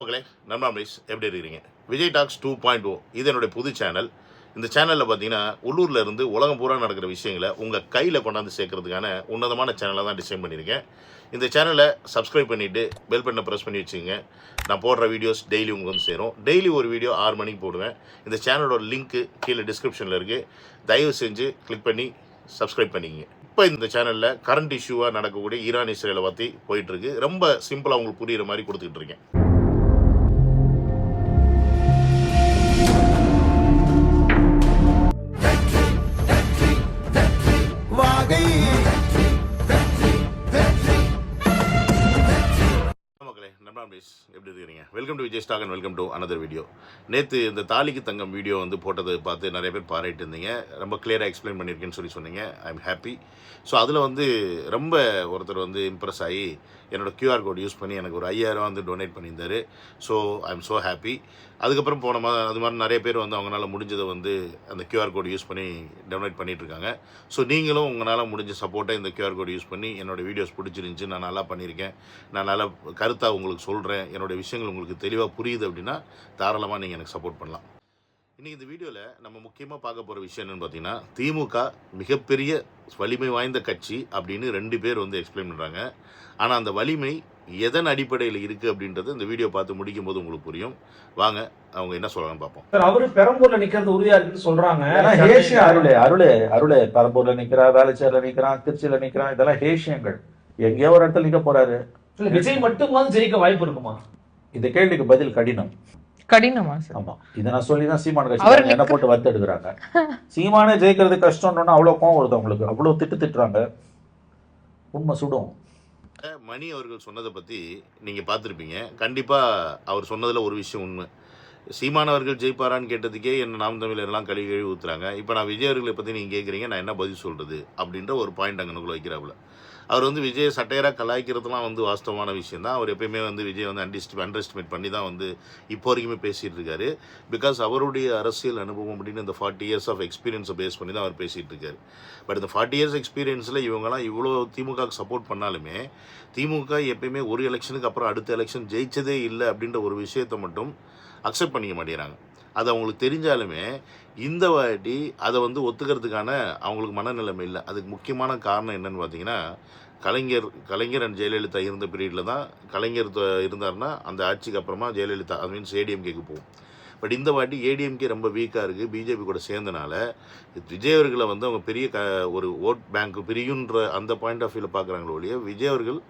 மக்களே நண்பாமேஸ் எப்படி இருக்கிறீங்க? விஜய் டாக்ஸ் 2.0 இது என்னுடைய புது சேனல். இந்த சேனலில் பார்த்தீங்கன்னா உள்ளூரில் இருந்து உலகம் பூரா நடக்கிற விஷயங்களை உங்கள் கையில் கொண்டாந்து சேர்க்கறதுக்கான உன்னதமான சேனலை தான் டிசைன் பண்ணியிருக்கேன். இந்த சேனலை சப்ஸ்கிரைப் பண்ணிவிட்டு பெல் பட்டனை ப்ரெஸ் பண்ணி வச்சுக்கோங்க. நான் போடுற வீடியோஸ் டெய்லி உங்களுக்கு வந்து சேரும். டெய்லி ஒரு வீடியோ 6 மணிக்கு போடுவேன். இந்த சேனலோட லிங்க்கு கீழே டிஸ்கிரிப்ஷனில் இருக்குது. தயவு செஞ்சு கிளிக் பண்ணி சப்ஸ்கிரைப் பண்ணிக்கங்க. இப்போ இந்த சேனலில் கரண்ட் இஷ்யூவாக நடக்கக்கூடிய ஈரான் இஸ்ரேலை பற்றி போயிட்டுருக்கு. ரொம்ப சிம்பிளாக உங்களுக்கு புரிகிற மாதிரி கொடுத்துக்கிட்டு இருக்கேன். எப்படி இருக்கிறீங்க? Welcome to Vijay stock and welcome to another video. நேற்று இந்த தாலிக்கு தங்கம் வீடியோ வந்து போட்டதை பார்த்து நிறைய பேர் பாராட்டிட்டு இருந்தீங்க. ரொம்ப கிளியராக எக்ஸ்பிளைன் பண்ணியிருக்கேன்னு சொன்னீங்க. I am happy. ஸோ அதில் வந்து ரொம்ப ஒருத்தர் வந்து இம்ப்ரெஸ் ஆகி என்னோடய கியூஆர் கோட் யூஸ் பண்ணி எனக்கு ஒரு 5000 வந்து டொனேட் பண்ணியிருந்தார். So I am so happy. அதுக்கப்புறம் அது மாதிரி நிறைய பேர் வந்து அவங்களால முடிஞ்சதை வந்து அந்த கியூஆர் கோட் யூஸ் பண்ணி டொனேட் பண்ணிகிட்ருக்காங்க. ஸோ நீங்களும் உங்களால் முடிஞ்ச சப்போர்ட்டை இந்த கியூஆர் கோட் யூஸ் பண்ணி என்னோடய வீடியோஸ் பிடிச்சிருந்துச்சி, நான் நல்லா பண்ணியிருக்கேன், நான் நல்லா கருத்தாக உங்களுக்கு சொல்கிறேன், என்னோடய விஷயங்கள் உங்களுக்கு தெளிவாக புரியுது அப்படின்னா தாராளமாக நீங்கள் எனக்கு சப்போர்ட் பண்ணலாம். இன்றைக்கி இந்த வீடியோவில் நம்ம முக்கியமாக பார்க்க போகிற விஷயம் என்னென்னு பார்த்தீங்கன்னா, திமுக மிகப்பெரிய வலிமை வாய்ந்த கட்சி அப்படின்னு 2 பேர் வந்து எக்ஸ்பிளைன் பண்ணுறாங்க. ஆனால் அந்த வலிமை எதன் அடிப்படையில் இருக்குது அப்படின்றது இந்த வீடியோ பார்த்து முடிக்கும் போது உங்களுக்கு புரியும். வாங்க அவங்க என்ன சொல்கிறாங்கன்னு பார்ப்போம். சார், அவரு பெரம்பூர்ல நிக்கிறது உறுதியா இருக்குன்னு சொல்றாங்க. அருளே பெரம்பூர்ல நிக்கிறா, வேலைச்சேரில நிக்கிறான், திருச்சியில நிக்கிறான், இதெல்லாம் ஹேஷியங்கள். எங்கேயோ ஒரு இடத்துல நிக்க போறாரு. விஜய் மட்டுமாவது ஜெயிக்க வாய்ப்பு இருக்குமா? இந்த கேள்விக்கு பதில் கடினமா சார்? ஆமா, இதை நான் சொல்லிதான் சீமான கட்சி என்ன போட்டு வத்து எடுக்கிறாங்க. சீமானே ஜெயிக்கிறது கஷ்டம்னு அவ்வளவு கோவம் வருது அவங்களுக்கு. அவ்வளவு திட்டுறாங்க. உண்மை சுடும். மணி அவர்கள் சொன்னதை பற்றி நீங்கள் பார்த்துருப்பீங்க. கண்டிப்பாக அவர் சொன்னதில் ஒரு விஷயம் உண்மை. சீமானவர்கள் ஜெயிப்பாரான்னு கேட்டதுக்கே என்ன நாம் தமிழர்லாம் கழுவி ஊற்றுறாங்க. இப்போ நான் விஜய் அவர்களை பற்றி நீங்கள் கேட்குறீங்க, நான் என்ன பதில் சொல்கிறது அப்படின்ற ஒரு பாயிண்ட் அங்கனுக்குள்ள வைக்கிறாப்புல. அவர் வந்து விஜய் சட்டையராக கலாய்க்கிறதுலாம் வந்து வாஸ்தவமான விஷயம் தான். அவர் எப்பயுமே வந்து விஜய் வந்து அண்டர் எஸ்டிமேட் பண்ணி தான் வந்து இப்போ வரைக்குமே பேசிகிட்டு இருக்காரு. பிகாஸ் அவருடைய அரசியல் அனுபவம் அப்படின்னு இந்த 40 years ஆஃப் எக்ஸ்பீரியன்ஸை பேஸ் பண்ணி தான் அவர் பேசிகிட்டு இருக்காரு. பட் இந்த 40 years எக்ஸ்பீரியன்ஸில் இவங்கெல்லாம் இவ்வளோ திமுகவுக்கு சப்போர்ட் பண்ணாலுமே திமுக எப்பயுமே ஒரு எலெக்ஷனுக்கு அப்புறம் அடுத்த எலெக்ஷன் ஜெயிச்சதே இல்லை அப்படின்ற ஒரு விஷயத்தை மட்டும் அக்செப்ட் பண்ணிக்க மாட்டேங்கிறாங்க. அது அவங்களுக்கு தெரிஞ்சாலுமே இந்த வாட்டி அதை வந்து ஒத்துக்கிறதுக்கான அவங்களுக்கு மனநிலைமை இல்லை. அதுக்கு முக்கியமான காரணம் என்னன்னு பார்த்தீங்கன்னா, கலைஞர் அண்ட் ஜெயலலிதா இருந்த பீரியடில் தான் கலைஞர் இருந்தார்னா அந்த ஆட்சிக்கு அப்புறமா ஜெயலலிதா அது மீன்ஸ் ஏடிஎம்கேக்கு போகும். பட் இந்த வாட்டி ஏடிஎம்கே ரொம்ப வீக்காக இருக்குது. பிஜேபி கூட சேர்ந்தனால விஜய் அவர்களை வந்து அவங்க பெரிய ஒரு ஓட் பேங்க் பிரியுன்ற அந்த பாயிண்ட் ஆஃப் வியூவில் பார்க்குறாங்களோ ஒழிய விஜய் அவர்கள்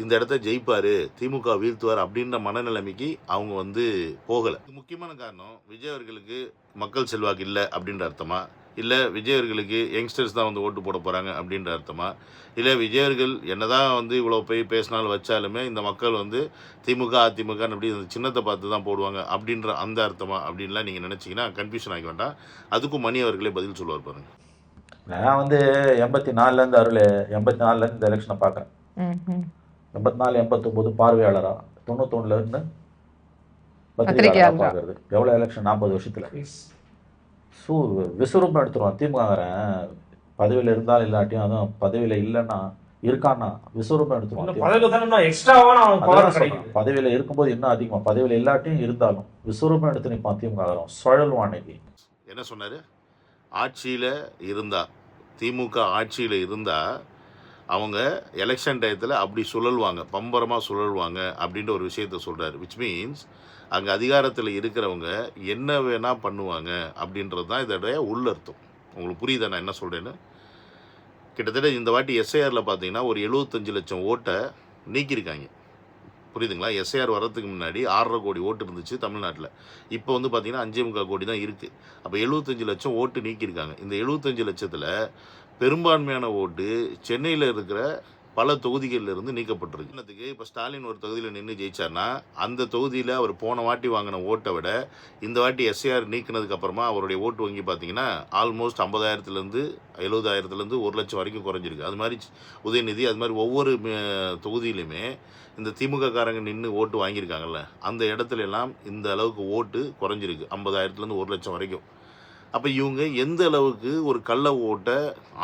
இந்த இடத்த ஜெயிப்பார், திமுக வீழ்த்துவார் அப்படின்ற மனநிலைமைக்கு அவங்க வந்து போகலை. முக்கியமான காரணம் விஜய் அவர்களுக்கு மக்கள் செல்வாக்கு இல்லை அப்படின்ற அர்த்தமா, இல்லை விஜய் அவர்களுக்கு யங்ஸ்டர்ஸ் தான் வந்து ஓட்டு போட போகிறாங்க அப்படின்ற அர்த்தமா, இல்லை விஜய் அவர்கள் என்ன தான் வந்து இவ்வளோ போய் பேசினாலும் வச்சாலுமே இந்த மக்கள் வந்து திமுக அதிமுகன்னு அப்படி அந்த சின்னத்தை பார்த்து தான் போடுவாங்க அப்படின்ற அந்த அர்த்தமா அப்படின்லாம் நீங்கள் நினச்சிங்கன்னா கன்ஃபியூஷன் ஆகி வேண்டாம். அதுக்கும் மணி அவர்களே பதில் சொல்லுவார் பாருங்க. நான் வந்து 84லேருந்து 84லேருந்து இந்த எலெக்ஷனை பார்க்குறேன். 84 89 பார்வையாளரா, 91லேருந்து பத்திரிகையாளராக பார்க்கறது. எவ்வளோ எலெக்ஷன்? 40 வருஷத்தில். விஸ்வரூபம் எடுத்துருவான் திமுககாரன். பதவியில் இருந்தாலும் இல்லாட்டியும், அதுவும் பதவியில் இல்லைன்னா இருக்கான்னா விஸ்வரூபம் எடுத்துருவான். பதவியில் இருக்கும்போது இன்னும் அதிகமாக, பதவியில் இல்லாட்டியும் இருந்தாலும் விஸ்வரூபம் எடுத்து நிற்பான் திமுககாரன். சுழல்வான். அன்னைக்கு என்ன சொன்னார்? ஆட்சியில் இருந்தா, திமுக ஆட்சியில் இருந்தால் அவங்க எலெக்ஷன் டயத்தில் அப்படி சுழல்வாங்க, பம்பரமாக சுழல்வாங்க அப்படின்ற ஒரு விஷயத்த சொல்கிறாரு. விச் மீன்ஸ் அங்கே அதிகாரத்தில் இருக்கிறவங்க என்ன வேணால் பண்ணுவாங்க அப்படின்றது தான் இதோடைய உள்ளர்த்தம். உங்களுக்கு புரியுதா நான் என்ன சொல்கிறேன்னு? கிட்டத்தட்ட இந்த வாட்டி எஸ்ஐஆரில் பார்த்தீங்கன்னா ஒரு 75 லட்சம் ஓட்டை நீக்கியிருக்காங்க. புரியுதுங்களா? எஸ்ஐஆர் வர்றதுக்கு முன்னாடி 6.5 கோடி ஓட்டு இருந்துச்சு தமிழ்நாட்டில். இப்போ வந்து பார்த்தீங்கன்னா 5.25 கோடி தான் இருக்குது. அப்போ 75 லட்சம் ஓட்டு நீக்கியிருக்காங்க. இந்த 75 லட்சத்தில் பெரும்பான்மையான ஓட்டு சென்னையில் இருக்கிற பல தொகுதிகளில் இருந்து நீக்கப்பட்டிருக்கு. இப்போ ஸ்டாலின் ஒரு தொகுதியில் நின்று ஜெயிச்சார்னா அந்த தொகுதியில் அவர் போன வாட்டி வாங்கின ஓட்டை விட இந்த வாட்டி எஸ்ஐஆர் நீக்கினதுக்கு அப்புறமா அவருடைய ஓட்டு வங்கி பார்த்தீங்கன்னா ஆல்மோஸ்ட் 50,000லேருந்து 70,000லேருந்து 1 லட்சம் வரைக்கும் குறைஞ்சிருக்கு. அது மாதிரி உதயநிதி, அது மாதிரி ஒவ்வொரு தொகுதியிலுமே இந்த திமுக காரங்க நின்று ஓட்டு வாங்கியிருக்காங்கல்ல, அந்த இடத்துல எல்லாம் இந்த அளவுக்கு ஓட்டு குறைஞ்சிருக்கு, 50,000லேருந்து 1 லட்சம் வரைக்கும். அப்போ இவங்க எந்த அளவுக்கு ஒரு கள்ள ஓட்டை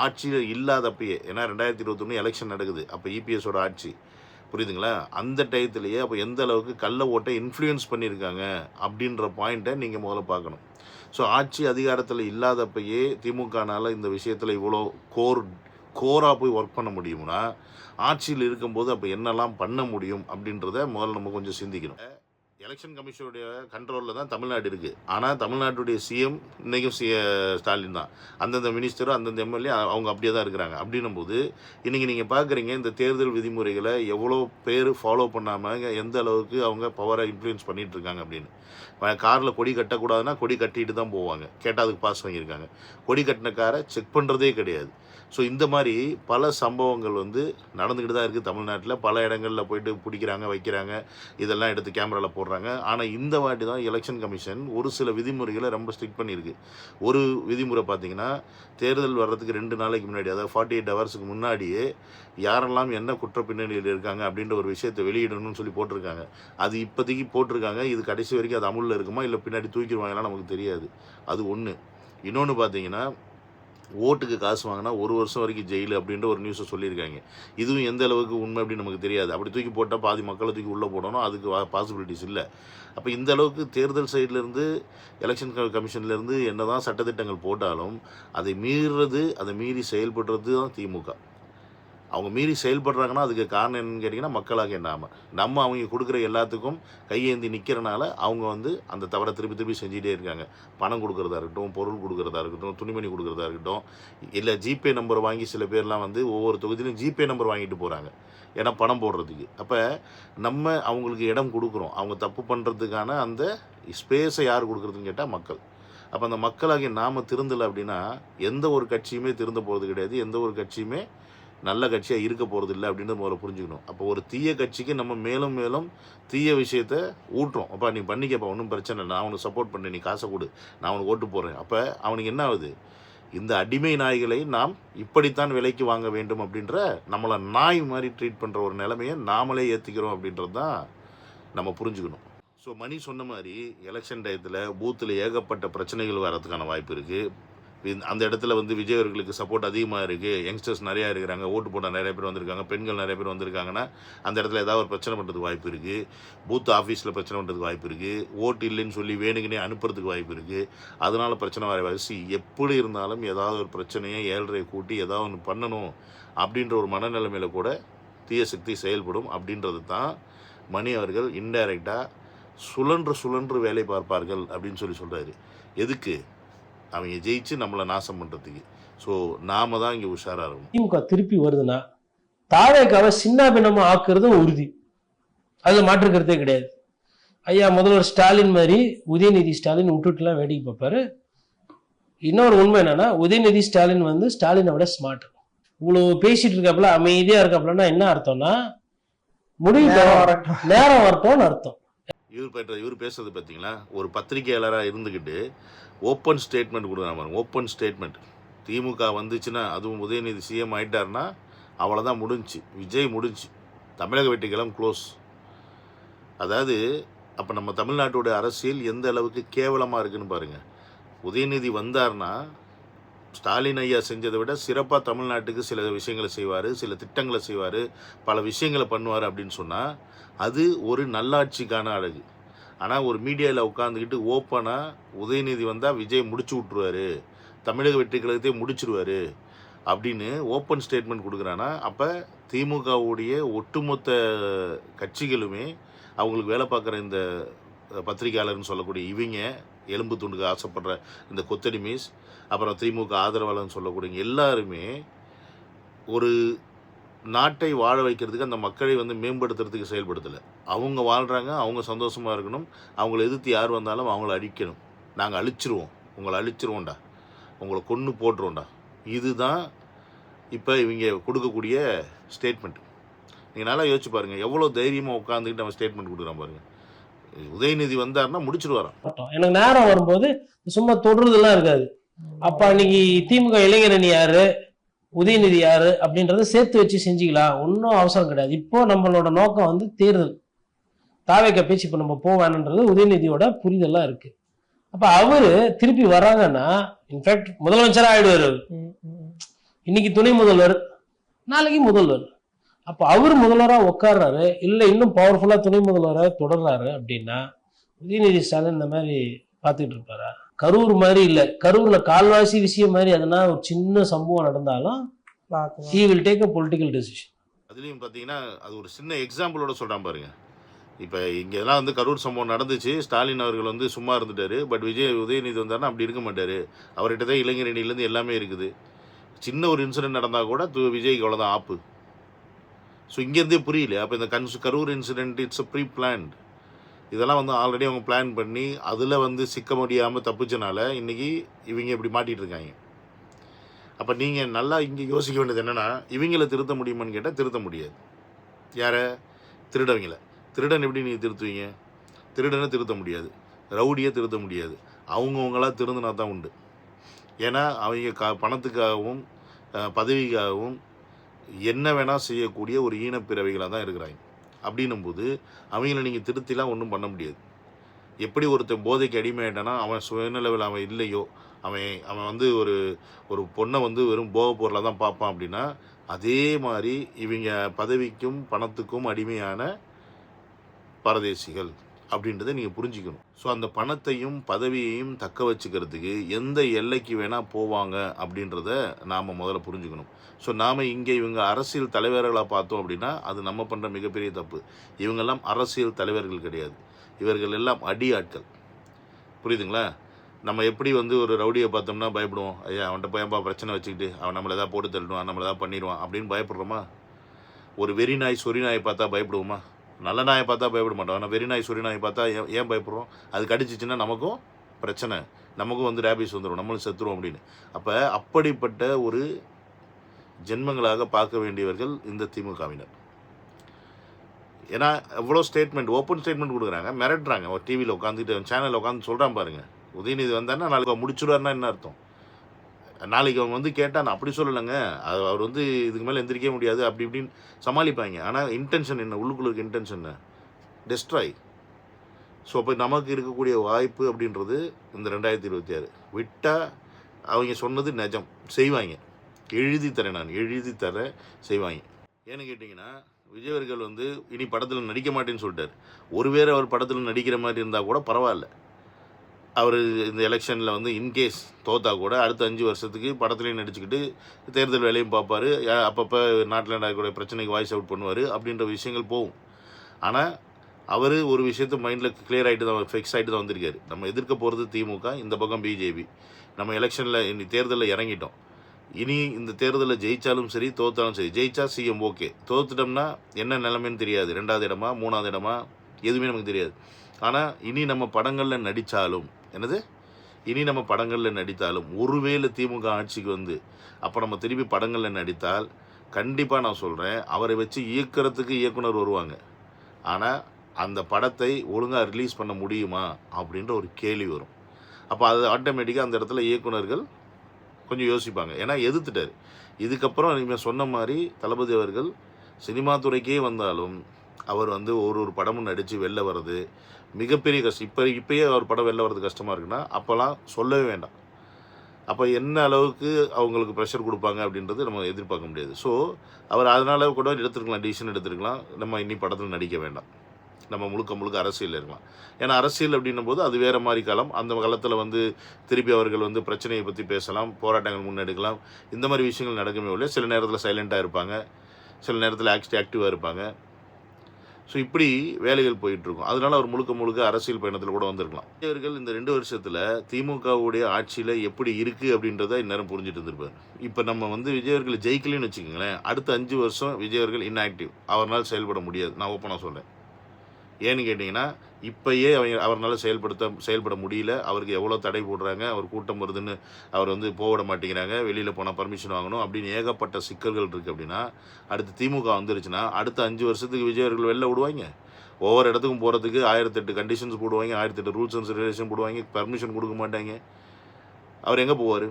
ஆட்சியில் இல்லாதப்பயே, ஏன்னா 2021 எலெக்ஷன் நடக்குது, அப்போ இபிஎஸோட ஆட்சி புரியுதுங்களா? அந்த டயத்துலேயே அப்போ எந்த அளவுக்கு கள்ள ஓட்டை இன்ஃப்ளூயன்ஸ் பண்ணியிருக்காங்க அப்படின்ற பாயிண்ட்டை நீங்கள் முதல்ல பார்க்கணும். ஸோ ஆட்சி அதிகாரத்தில் இல்லாதப்பயே திமுகனால் இந்த விஷயத்தில் இவ்வளோ கோராக போய் ஒர்க் பண்ண முடியும்னா, ஆட்சியில் இருக்கும்போது அப்போ என்னெல்லாம் பண்ண முடியும் அப்படின்றத முதல்ல நம்ம கொஞ்சம் சிந்திக்கணும். எலெக்ஷன் கமிஷனுடைய கண்ட்ரோலில் தான் தமிழ்நாடு இருக்குது. ஆனால் தமிழ்நாட்டுடைய சிஎம் இன்றைக்கும் ஸ்டாலின் தான். அந்தந்த மினிஸ்டரும் அந்தந்த எம்எல்ஏ அவங்க அப்படியே தான் இருக்கிறாங்க. அப்படின்னும் போது இன்றைக்கி நீங்கள் பார்க்குறீங்க இந்த தேர்தல் விதிமுறைகளை எவ்வளோ பேர் ஃபாலோ பண்ணாமல் எந்த அளவுக்கு அவங்க பவரை இன்ஃப்ளூயன்ஸ் பண்ணிகிட்டு இருக்காங்க அப்படின்னு. காரில் கொடி கட்டக்கூடாதுன்னா கொடி கட்டிட்டு தான் போவாங்க. கேட்டால் அதுக்கு பாஸ் வாங்கியிருக்காங்க. கொடி கட்டின காரை செக் பண்ணுறதே கிடையாது. ஸோ இந்த மாதிரி பல சம்பவங்கள் நடந்துக்கிட்டு தான் இருக்குது தமிழ்நாட்டில். பல இடங்களில் போயிட்டு பிடிக்கிறாங்க, வைக்கிறாங்க, இதெல்லாம் எடுத்து கேமராவில் போடுறாங்க. ஆனால் இந்த வாட்டி தான் எலெக்ஷன் கமிஷன் ஒரு சில விதிமுறைகளை ரொம்ப ஸ்ட்ரிக்ட் பண்ணியிருக்கு. ஒரு விதிமுறை பார்த்திங்கன்னா, தேர்தல் வர்றதுக்கு 2 நாளைக்கு முன்னாடி, அதாவது 48 ஹவர்ஸுக்கு முன்னாடியே யாரெல்லாம் என்ன குற்ற பின்னணியில் இருக்காங்க அப்படின்ற ஒரு விஷயத்தை வெளியிடணும்னு சொல்லி போட்டிருக்காங்க. அது இப்போதைக்கு போட்டிருக்காங்க. இது கடைசி வரைக்கும் அது அமுலில் இருக்குமா இல்லை பின்னாடி தூக்கிடுவாங்கலாம் நமக்கு தெரியாது. அது ஒன்று. இன்னொன்று பார்த்தீங்கன்னா, ஓட்டுக்கு காசு வாங்கினா 1 வருஷம் வரைக்கும் ஜெயிலு அப்படின்ற ஒரு நியூஸை சொல்லியிருக்காங்க. இதுவும் எந்த அளவுக்கு உண்மை அப்படின்னு நமக்கு தெரியாது. அப்படி தூக்கி போட்டால் பாதி மக்களை தூக்கி உள்ளே போடணும், அதுக்கு பாசிபிலிட்டிஸ் இல்லை. அப்போ இந்த அளவுக்கு தேர்தல் சைட்லேருந்து எலெக்ஷன் கமிஷன்லேருந்து என்ன தான் சட்டத்திட்டங்கள் போட்டாலும் அதை மீறி செயல்படுறது தான் திமுக. அவங்க மீறி செயல்படுறாங்கன்னா அதுக்கு காரணம் என்னன்னு கேட்டிங்கன்னா, மக்களாக எண்ணாமல் நம்ம அவங்க கொடுக்குற எல்லாத்துக்கும் கையேந்தி நிற்கிறனால அவங்க அந்த தவறை திருப்பி செஞ்சுட்டே இருக்காங்க. பணம் கொடுக்குறதா இருக்கட்டும், பொருள் கொடுக்குறதா இருக்கட்டும், துணிமணி கொடுக்குறதா இருக்கட்டும், இல்லை ஜிபே நம்பர் வாங்கி சில பேர்லாம் ஒவ்வொரு தொகுதியிலும் ஜிபே நம்பர் வாங்கிட்டு போகிறாங்க, ஏன்னா பணம் போடுறதுக்கு. அப்போ நம்ம அவங்களுக்கு இடம் கொடுக்குறோம். அவங்க தப்பு பண்ணுறதுக்கான அந்த ஸ்பேஸை யார் கொடுக்குறதுன்னு கேட்டால் மக்கள். அப்போ அந்த மக்களாகிய நாம் திருந்தலை அப்படின்னா எந்த ஒரு கட்சியுமே திருந்த போகிறது கிடையாது. எந்த ஒரு கட்சியுமே நல்ல கட்சியாக இருக்க போகிறது இல்லை அப்படின்றது முதல்ல புரிஞ்சுக்கணும். அப்போ ஒரு தீய கட்சிக்கு நம்ம மேலும் மேலும் தீய விஷயத்தை ஊட்டுறோம். அப்போ நீ பண்ணிக்கப்பா, ஒன்றும் பிரச்சனை இல்லை, நான் அவனுக்கு சப்போர்ட் பண்ணேன், நீ காசை கொடு, நான் அவனுக்கு ஓட்டு போடுறேன். அப்போ அவனுக்கு என்ன ஆகுது? இந்த அடிமை நாய்களை நாம் இப்படித்தான் விலைக்கு வாங்க வேண்டும் அப்படின்ற நம்மளை நாய் மாதிரி ட்ரீட் பண்ணுற ஒரு நிலைமையை நாமளே ஏற்றிக்கிறோம் அப்படின்றது தான் நம்ம புரிஞ்சுக்கணும். ஸோ மணி சொன்ன மாதிரி எலெக்ஷன் டயத்தில் பூத்தில் ஏகப்பட்ட பிரச்சனைகள் வர்றதுக்கான வாய்ப்பு இருக்குது. அந்த இடத்துல விஜய் அவர்களுக்கு சப்போர்ட் அதிகமாக இருக்குது. யங்ஸ்டர்ஸ் நிறையா இருக்கிறாங்க, ஓட்டு போட நிறைய பேர் வந்திருக்காங்க, பெண்கள் நிறைய பேர் வந்திருக்காங்கன்னா அந்த இடத்துல ஏதாவது ஒரு பிரச்சனை பண்ணுறதுக்கு வாய்ப்பு இருக்குது. பூத் ஆஃபீஸில் பிரச்சனை பண்ணுறதுக்கு வாய்ப்பு இருக்குது. ஓட்டு இல்லைன்னு சொல்லி வேணுங்கன்னே அனுப்புறதுக்கு வாய்ப்பு இருக்குது. அதனால் பிரச்சனை வர வயசு எப்படி இருந்தாலும் ஏதாவது ஒரு பிரச்சனையை 7.5 கூட்டி ஏதாவது ஒன்று பண்ணணும் அப்படின்ற ஒரு மனநிலைமையில் கூட தீய சக்தி செயல்படும். அப்படின்றது தான் மணி அவர்கள் இன்டைரக்டாக சுழன்று வேலை பார்ப்பார்கள் அப்படின்னு சொல்கிறாரு. எதுக்கு? அவங்க ஜெயிச்சு நம்மளை நாசம் பண்ணுறதுக்கு. ஸோ நாம தான் இங்கே உஷாராக இருக்கணும். திமுக திருப்பி வருதுன்னா தாவேக்காவை சின்ன பின்னமாக ஆக்குறதும் உறுதி, அதில் மாற்றுக்கிறதே கிடையாது. ஐயா முதல்வர் ஸ்டாலின் மாதிரி உதயநிதி ஸ்டாலின் விட்டுட்டுலாம் வேடிக்கை பார்ப்பாரு. இன்னொரு உண்மை என்னன்னா, உதயநிதி ஸ்டாலின் ஸ்டாலினை விட ஸ்மார்ட். இவ்வளோ பேசிட்டு இருக்காப்புல, அமைதியாக இருக்காப்புலன்னா என்ன அர்த்தம்னா, நேரம் வரட்டும்னு அர்த்தம். இவர் பேசுறது பார்த்தீங்களா, ஒரு பத்திரிகையாளராக இருந்துக்கிட்டு ஓப்பன் ஸ்டேட்மெண்ட் கொடுக்குறாங்க. Open statement. திமுக வந்துச்சுன்னா, அதுவும் உதயநிதி சிஎம் ஆகிட்டார்னா அவ்வளோதான், முடிஞ்சு. விஜய் முடிஞ்சு, தமிழக வெற்றிகளும் க்ளோஸ். அதாவது அப்போ நம்ம தமிழ்நாட்டோட அரசியல் எந்த அளவுக்கு கேவலமாக இருக்குன்னு பாருங்கள். உதயநிதி வந்தார்னா ஸ்டாலின் ஐயா செஞ்சதை விட சிறப்பாக தமிழ்நாட்டுக்கு சில விஷயங்களை செய்வார், சில திட்டங்களை செய்வார், பல விஷயங்களை பண்ணுவார் அப்படின்னு சொன்னால் அது ஒரு நல்லாட்சிக்கான அழகு. ஆனால் ஒரு மீடியாவில் உட்காந்துக்கிட்டு ஓப்பனாக உதயநிதி வந்தால் விஜய் முடிச்சு விட்ருவார், தமிழக வெற்றி கழகத்தையே முடிச்சிருவார் அப்படின்னு ஓப்பன் ஸ்டேட்மெண்ட் கொடுக்குறான்னா, அப்போ திமுகவுடைய ஒட்டுமொத்த கட்சிகளுமே அவங்களுக்கு வேலை பார்க்குற இந்த பத்திரிகையாளர்னு சொல்லக்கூடிய இவங்க, எலும்பு துண்டுக்கு ஆசைப்படுற இந்த கொத்தடிமீஸ், அப்புறம் திமுக ஆதரவாளர்னு சொல்லக்கூடிய எல்லாருமே ஒரு நாட்டை வாழ வைக்கிறதுக்கு, அந்த மக்களை மேம்படுத்துறதுக்கு செயல்படுத்தலை. அவங்க வாழ்கிறாங்க, அவங்க சந்தோஷமாக இருக்கணும். அவங்கள எதிர்த்து யார் வந்தாலும் அவங்கள அழிக்கணும். நாங்கள் அழிச்சிருவோம், உங்களை அழிச்சிருவோண்டா, உங்களை கொன்று போட்டுருவோண்டா. இதுதான் இப்போ இவங்க கொடுக்கக்கூடிய ஸ்டேட்மெண்ட். நீங்கள் நல்லா யோசிச்சு பாருங்கள், எவ்வளோ தைரியமாக உட்காந்துக்கிட்டு அவன் ஸ்டேட்மெண்ட் கொடுக்குறான் பாருங்கள். உதயநிதி வந்தாருன்னா முடிச்சுட்டு வரான். எனக்கு நேரம் வரும்போது சும்மா தொடுறதுலாம் இருக்காது. அப்ப அன்னைக்கு திமுக இளைஞரணி யாரு, உதயநிதி யாரு அப்படின்றத சேர்த்து வச்சு செஞ்சுக்கலாம், ஒன்றும் அவசரம் கிடையாது. இப்போ நம்மளோட நோக்கம் தேர்தல். தாவேக்கா பேச்சு இப்போ நம்ம போவேன்ன்றது உதயநிதியோட புரிதெல்லாம் இருக்கு. அப்ப அவரு திருப்பி வர்றாங்கன்னா, இன்ஃபேக்ட் முதலமைச்சராக ஆயிடுவார். இன்னைக்கு துணை முதல்வர், நாளைக்கு முதல்வர். அப்போ அவர் முதல்வராக உட்கார்றாரு, இல்லை இன்னும் பவர்ஃபுல்லாக துணை முதல்வராக தொடர்றாரு அப்படின்னா உதயநிதி ஸ்டாலின் இந்த மாதிரி பார்த்துக்கிட்டு இருப்பாரா? கரூர் மாதிரி இல்லை, கரூரில் கால்வாசி விஷயம் மாதிரி எதனா ஒரு சின்ன சம்பவம் நடந்தாலும் he will take a political decision. அதுலேயும் பார்த்தீங்கன்னா அது ஒரு சின்ன எக்ஸாம்பிளோட சொல்கிறான் பாருங்க. இப்போ இங்கெல்லாம் வந்து கரூர் சம்பவம் நடந்துச்சு, ஸ்டாலின் அவர்கள் வந்து சும்மா இருந்துட்டாரு. பட் உதயநிதி வந்தாருன்னா அப்படி இருக்க மாட்டார். அவர்கிட்ட தான் இளைஞரணியிலேருந்து எல்லாமே இருக்குது. சின்ன ஒரு இன்சிடென்ட் நடந்தால் கூட விஜய்க்கு அவ்வளோதான் ஆப்பு. ஸோ இங்கேருந்தே புரியல. அப்போ இந்த Karur incident it's pre planned. இதெல்லாம் வந்து ஆல்ரெடி அவங்க பிளான் பண்ணி அதில் வந்து சிக்க முடியாமல் தப்பிச்சனால இன்றைக்கி இவங்க இப்படி மாட்டிகிட்டு இருக்காங்க. அப்போ நீங்கள் நல்லா இங்கே யோசிக்க வேண்டியது என்னென்னா, இவங்கள திருத்த முடியுமான்னு கேட்டால் திருத்த முடியாது. யாரை? திருடவங்கள. திருடன் எப்படி நீங்கள் திருத்துவீங்க? திருடனை திருத்த முடியாது, ரவுடியை திருத்த முடியாது. அவங்கவுங்களாம் திருந்தினா தான் உண்டு. ஏன்னா அவங்க பணத்துக்காகவும் பதவிக்காகவும் என்ன வேணால் செய்யக்கூடிய ஒரு ஈனப்பிறவைகளாக தான் இருக்கிறாங்க. அப்படின்னும்போது அவங்கள நீங்கள் திருத்திலாம் ஒன்றும் பண்ண முடியாது. எப்படி ஒருத்தன் போதைக்கு அடிமையாயிட்டானா அவன் சுயநிலவில் அவன் இல்லையோ, அவன் வந்து ஒரு பொண்ணை வந்து வெறும் போக பொருளாக தான் பார்ப்பான் அப்படின்னா, அதே மாதிரி இவங்க பதவிக்கும் பணத்துக்கும் அடிமையான பரதேசிகள் அப்படின்றத நீங்கள் புரிஞ்சுக்கணும். ஸோ அந்த பணத்தையும் பதவியையும் தக்க வச்சுக்கிறதுக்கு எந்த எல்லைக்கு வேணால் போவாங்க அப்படின்றத நாம் முதல்ல புரிஞ்சுக்கணும். ஸோ நாம் இங்கே இவங்க அரசியல் தலைவர்களாக பார்த்தோம் அப்படின்னா அது நம்ம பண்ணுற மிகப்பெரிய தப்பு. இவங்கெல்லாம் அரசியல் தலைவர்கள் கிடையாது, இவர்கள் எல்லாம் அடி ஆட்கள். புரியுதுங்களா? நம்ம எப்படி வந்து ஒரு ரவுடியை பார்த்தோம்னா பயப்படுவோம், ஐயா அவன்கிட்ட போயப்பா பிரச்சனை வச்சுக்கிட்டு அவன் நம்மளை ஏதாவது போட்டு தள்ளிடுவான், நம்மளை ஏதாவது பண்ணிடுவான் அப்படின்னு பயப்படுறோமா? ஒரு வெறி நாய் சொறி நாயை பார்த்தா பயப்படுவோமா? நல்ல நாயை பார்த்தா பயப்பட மாட்டோம். ஆனால் வெறி நாய் சொறி நாயை பார்த்தா ஏன் பயப்படுறோம்? அது கடிச்சிச்சின்னா நமக்கும் பிரச்சனை, நமக்கும் வந்து ரேபிஸ் வந்துடும், நம்மளும் செத்துருவோம் அப்படின்னு. அப்போ அப்படிப்பட்ட ஒரு ஜென்மங்களாக பார்க்க வேண்டியவர்கள் இந்த திமுகவினர். ஏன்னா எவ்வளோ ஸ்டேட்மெண்ட், ஓப்பன் ஸ்டேட்மெண்ட் கொடுக்குறாங்க, மிரட்டுறாங்க. ஒரு டிவியில் உட்காந்துட்டு சேனலில் உட்காந்து சொல்கிறான் பாருங்க, உதயநிதி வந்தாருன்னா நாளைக்கு முடிச்சுடுவார்னா என்ன அர்த்தம்? நாளைக்கு அவங்க வந்து கேட்டால் நான் அப்படி சொல்லலைங்க, அவர் வந்து இதுக்கு மேலே எந்திரிக்கவே முடியாது அப்படி இப்படின்னு சமாளிப்பாங்க. ஆனால் இன்டென்ஷன் என்ன? உள்ளுக்குள்ள இருக்க இன்டென்ஷன் என்ன? டெஸ்ட்ராய். ஸோ அப்போ நமக்கு இருக்கக்கூடிய வாய்ப்பு அப்படின்றது இந்த 2026 விட்டால் அவங்க சொன்னது நிஜம் செய்வாங்க. எழுதி தரேன், நான் எழுதி தரேன், செய்வாங்க. ஏன்னு கேட்டிங்கன்னா விஜய் அவர்கள் வந்து இனி படத்தில் நடிக்க மாட்டேன்னு சொல்லிட்டார். ஒருவேளை அவர் படத்தில் நடிக்கிற மாதிரி இருந்தால் கூட பரவாயில்ல. அவர் இந்த எலெக்ஷனில் வந்து இன்கேஸ் தோத்தா கூட அடுத்த 5 வருஷத்துக்கு படத்துலையும் நடிச்சுக்கிட்டு தேர்தல் வேலையும் பார்ப்பார், அப்பப்போ நாட்டில் நடக்கக்கூடிய பிரச்சனைக்கு வாய்ஸ் அவுட் பண்ணுவார் அப்படின்ற விஷயங்கள் போகும். ஆனால் அவர் ஒரு விஷயத்தை மைண்டில் கிளியர் ஆகிட்டு தான், ஃபிக்ஸ் ஆகிட்டு தான் வந்திருக்காரு. நம்ம எதிர்க்க போகிறது திமுக, இந்த பக்கம் பிஜேபி. நம்ம எலெக்ஷனில் இனி தேர்தலில் இறங்கிட்டோம். இனி இந்த தேர்தலில் ஜெயித்தாலும் சரி தோத்தாலும் சரி, ஜெயிச்சா சிஎம் ஓகே, தோத்துட்டோம்னா என்ன நிலைமைன்னு தெரியாது, 2வது இடமா 3வது இடமா எதுவுமே நமக்கு தெரியாது. ஆனால் இனி நம்ம படங்களில் நடித்தாலும் இனி நம்ம படங்களில் நடித்தாலும் ஒருவேளை திமுக ஆட்சிக்கு வந்து அப்போ நம்ம திருப்பி படங்களில் நடித்தால் கண்டிப்பாக நான் சொல்கிறேன், அவரை வச்சு இயக்கிறதுக்கு இயக்குனர் வருவாங்க. ஆனால் அந்த படத்தை ஒழுங்காக ரிலீஸ் பண்ண முடியுமா அப்படின்ற ஒரு கேள்வி வரும். அப்போ அது ஆட்டோமேட்டிக்காக அந்த இடத்துல இயக்குனர்கள் கொஞ்சம் யோசிப்பாங்க. ஏன்னா எதிர்த்துட்டார். இதுக்கப்புறம் நீங்கள் சொன்ன மாதிரி தளபதி அவர்கள் சினிமா துறைக்கே வந்தாலும் அவர் வந்து ஒரு படமும் நடித்து வெளில வர்றது மிகப்பெரிய கஷ்டம். இப்போயே அவர் படம் வெளில வர்றது கஷ்டமாக இருக்குன்னா அப்போல்லாம் சொல்லவே வேண்டாம். அப்போ என்ன அளவுக்கு அவங்களுக்கு ப்ரெஷர் கொடுப்பாங்க அப்படின்றது நம்ம எதிர்பார்க்க முடியாது. ஸோ அவர் அதனால கூட எடுத்துருக்கலாம், டிசிஷன் எடுத்துருக்கலாம், நம்ம இன்னி படத்தில் நடிக்க வேண்டாம், நம்ம முழுக்க அரசியல் இருக்கலாம். ஏன்னா அரசியல் அப்படின்னும் போது அது வேறு மாதிரி காலம். அந்த காலத்தில் வந்து திருப்பி அவர்கள் வந்து பிரச்சனையை பற்றி பேசலாம், போராட்டங்கள் முன்னெடுக்கலாம், இந்த மாதிரி விஷயங்கள் நடக்குமே ஒழிய சில நேரத்தில் சைலண்ட்டாக இருப்பாங்க, சில நேரத்தில் ஆக்டிவாக இருப்பாங்க. ஸோ இப்படி வேலைகள் போயிட்டுருக்கும். அதனால அவர் முழுக்க அரசியல் பயணத்தில் கூட வந்திருக்கலாம். இவர்கள் இந்த 2 வருஷத்தில் திமுகவுடைய ஆட்சியில் எப்படி இருக்குது அப்படின்றத இந்நேரம் புரிஞ்சுட்டு இருந்திருப்பார். இப்போ நம்ம வந்து விஜய் அவர்கள் ஜெயிக்கலன்னு வச்சுக்கோங்களேன், அடுத்த 5 வருஷம் விஜய் அவர்கள் இன்ஆக்டிவ், அவரால் செயல்பட முடியாது. நான் ஓப்பனாக சொல்கிறேன். ஏன்னு கேட்டிங்கன்னா இப்போயே அவரால் செயல்பட முடியல. அவருக்கு எவ்வளோ தடை போடுறாங்க, அவர் கூட்டம் வருதுன்னு அவர் வந்து போட மாட்டேங்கிறாங்க, வெளியில் போனால் பர்மிஷன் வாங்கணும் அப்படின்னு ஏகப்பட்ட சிக்கல்கள் இருக்குது. அப்படின்னா அடுத்து திமுக வந்துருச்சுன்னா அடுத்த 5 வருஷத்துக்கு விஜய் அவர்கள் வெளில விடுவாங்க. ஒவ்வொரு இடத்துக்கும் போகிறதுக்கு 1008 கண்டிஷன்ஸ் போடுவாங்க, 1008 ரூல்ஸ் அண்ட் ரெகுலேஷன் போடுவாங்க, பர்மிஷன் கொடுக்க மாட்டாங்க. அவர் எங்கே போவார்?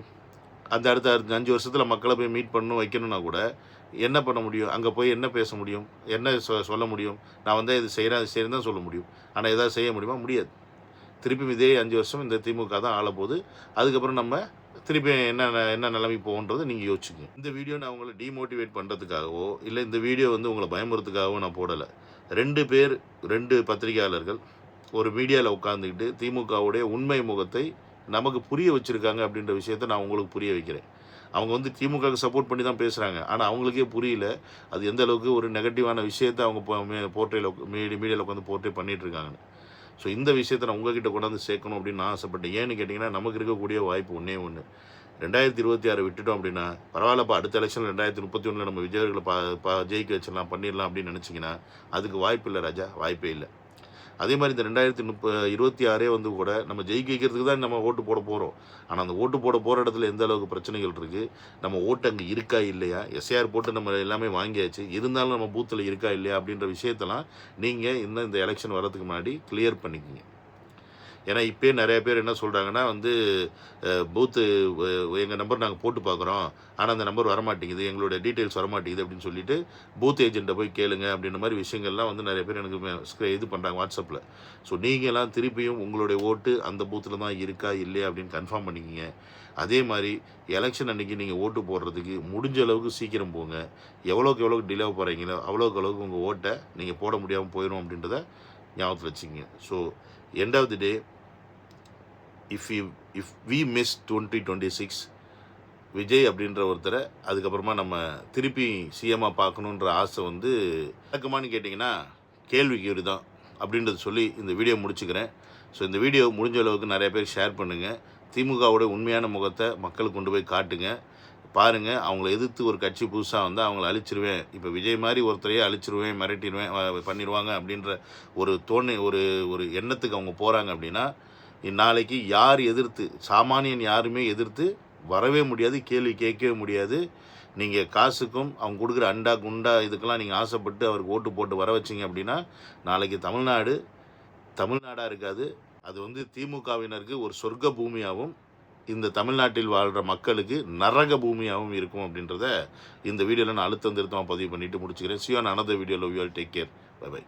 அந்த அடுத்த 5 வருஷத்தில் மக்களை போய் மீட் பண்ணணும் வைக்கணும்னா கூட என்ன பண்ண முடியும்? அங்கே போய் என்ன பேச முடியும்? என்ன சொல்ல முடியும்? நான் வந்து இது செய்கிறேன், அது செய்கிறேன் தான் சொல்ல முடியும். ஆனால் எதாவது செய்ய முடியுமா? முடியாது. திருப்பி இதே 5 வருஷம் இந்த திமுக தான் ஆளப்போகுது. அதுக்கப்புறம் நம்ம திருப்பி என்ன நிலைமை போகுன்றது நீங்கள் யோசிச்சுங்க. இந்த வீடியோ நான் உங்களை டிமோட்டிவேட் பண்ணுறதுக்காகவோ இல்லை இந்த வீடியோ வந்து உங்களை பயமுறுத்துக்காகவோ நான் போடலை. 2 பத்திரிகையாளர்கள் ஒரு மீடியாவில் உட்காந்துக்கிட்டு திமுகவுடைய உண்மை முகத்தை நமக்கு புரிய வச்சுருக்காங்க அப்படின்ற விஷயத்த நான் உங்களுக்கு புரிய வைக்கிறேன். அவங்க வந்து திமுகவுக்கு சப்போர்ட் பண்ணி தான் பேசுகிறாங்க. ஆனால் அவங்களுக்கே புரியல அது எந்த அளவுக்கு ஒரு நெகட்டிவான விஷயத்தை அவங்க போர்ட்ரேயில் மீடியாவில் உட்காந்து போர்ட்ரே பண்ணிகிட்ருக்காங்கன்னு. ஸோ இந்த விஷயத்தை நான் உங்ககிட்ட கொண்டாந்து சேர்க்கணும் அப்படின்னு நான் ஆசைப்பட்டேன். ஏன்னு கேட்டிங்கன்னா, நமக்கு இருக்கக்கூடிய வாய்ப்பு ஒன்றே ஒன்று. 2026 விட்டுட்டோம் அப்படின்னா பரவாயில்லப்பா, அடுத்த எலெக்ஷன் 2031 நம்ம விஜயர்களை ஜெயிக்க வச்சிடலாம், பண்ணிடலாம் அப்படின்னு நினச்சிங்கன்னா அதுக்கு வாய்ப்பு இல்லை ராஜா, வாய்ப்பே இல்லை. அதே மாதிரி இந்த 2026 வந்து கூட நம்ம ஜெயிக்க வைக்கிறதுக்கு தான் நம்ம ஓட்டு போட போகிறோம். ஆனால் அந்த ஓட்டு போட போகிற இடத்துல எந்த அளவுக்கு பிரச்சனைகள் இருக்குது, நம்ம ஓட்டு அங்கே இருக்கா இல்லையா, எஸ்ஐஆர் போட்டு நம்ம எல்லாமே வாங்கியாச்சு, இருந்தாலும் நம்ம பூத்தில் இருக்கா இல்லையா அப்படின்ற விஷயத்தெல்லாம் நீங்கள் இந்த எலெக்ஷன் வரதுக்கு முன்னாடி கிளியர் பண்ணிக்கோங்க. ஏன்னா இப்போயே நிறைய பேர் என்ன சொல்கிறாங்கன்னா வந்து பூத்து எங்கள் நம்பர் நாங்கள் போட்டு பார்க்குறோம், ஆனால் அந்த நம்பர் வரமாட்டேங்குது, எங்களோட டீட்டெயில்ஸ் வரமாட்டேங்குது அப்படின்னு சொல்லிட்டு பூத் ஏஜெண்ட்டை போய் கேளுங்க அப்படின்ற மாதிரி விஷயங்கள்லாம் வந்து நிறைய பேர் எனக்கு இது பண்ணுறாங்க வாட்ஸ்அப்பில். ஸோ நீங்கள்லாம் திருப்பியும் உங்களுடைய ஓட்டு அந்த பூத்தில் தான் இருக்கா இல்லையா அப்படின்னு கன்ஃபார்ம் பண்ணிக்கிங்க. அதே மாதிரி எலெக்ஷன் அன்றைக்கி நீங்கள் ஓட்டு போடுறதுக்கு முடிஞ்ச அளவுக்கு சீக்கிரம் போங்க. எவ்வளோக்கு டிலே போகிறீங்களோ அவ்வளோக்கு உங்கள் ஓட்டை நீங்கள் போட முடியாமல் போயிடும் அப்படின்றத ஞாபகத்தில் வச்சுங்க. So end of the day, if we miss 2026 Vijay அப்படின்ற ஒருத்தரை அதுக்கப்புறமா நம்ம திருப்பி சிஎம்மாக பார்க்கணுன்ற ஆசை வந்து நடக்குமான்னு கேட்டிங்கன்னா கேள்விக்குறி தான் அப்படின்றது சொல்லி இந்த வீடியோ முடிச்சுக்கிறேன். ஸோ இந்த வீடியோ முடிஞ்ச அளவுக்கு நிறைய பேர் ஷேர் பண்ணுங்கள். திமுகவோட உண்மையான முகத்தை மக்களுக்கு கொண்டு போய் காட்டுங்க. பாருங்கள், அவங்கள எதிர்த்து ஒரு கட்சி புதுசாக வந்து அவங்கள அழிச்சிருவேன், இப்போ விஜய் மாதிரி ஒருத்தரையே அழிச்சிருவேன், மிரட்டிடுவேன், பண்ணிடுவாங்க அப்படின்ற ஒரு எண்ணத்துக்கு அவங்க போகிறாங்க அப்படின்னா நாளைக்கு யார் எதிர்த்து, சாமானியன் யாருமே எதிர்த்து வரவே முடியாது, கேள்வி கேட்கவே முடியாது. நீங்கள் காசுக்கும் அவங்க கொடுக்குற அண்டா குண்டா இதுக்கெல்லாம் நீங்கள் ஆசைப்பட்டு அவருக்கு ஓட்டு போட்டு வர வச்சிங்க அப்படின்னா நாளைக்கு தமிழ்நாடாக இருக்காது. அது வந்து திமுகவினருக்கு ஒரு சொர்க்க பூமியாகவும் இந்த தமிழ்நாட்டில் வாழ்கிற மக்களுக்கு நரக பூமியாகவும் இருக்கும் அப்படின்றத இந்த வீடியோவில் நான் அழுத்தம் திருத்தமாக பதிவு பண்ணிவிட்டு முடிச்சுக்கிறேன். See you on another video. Love you all. Take care. Bye bye.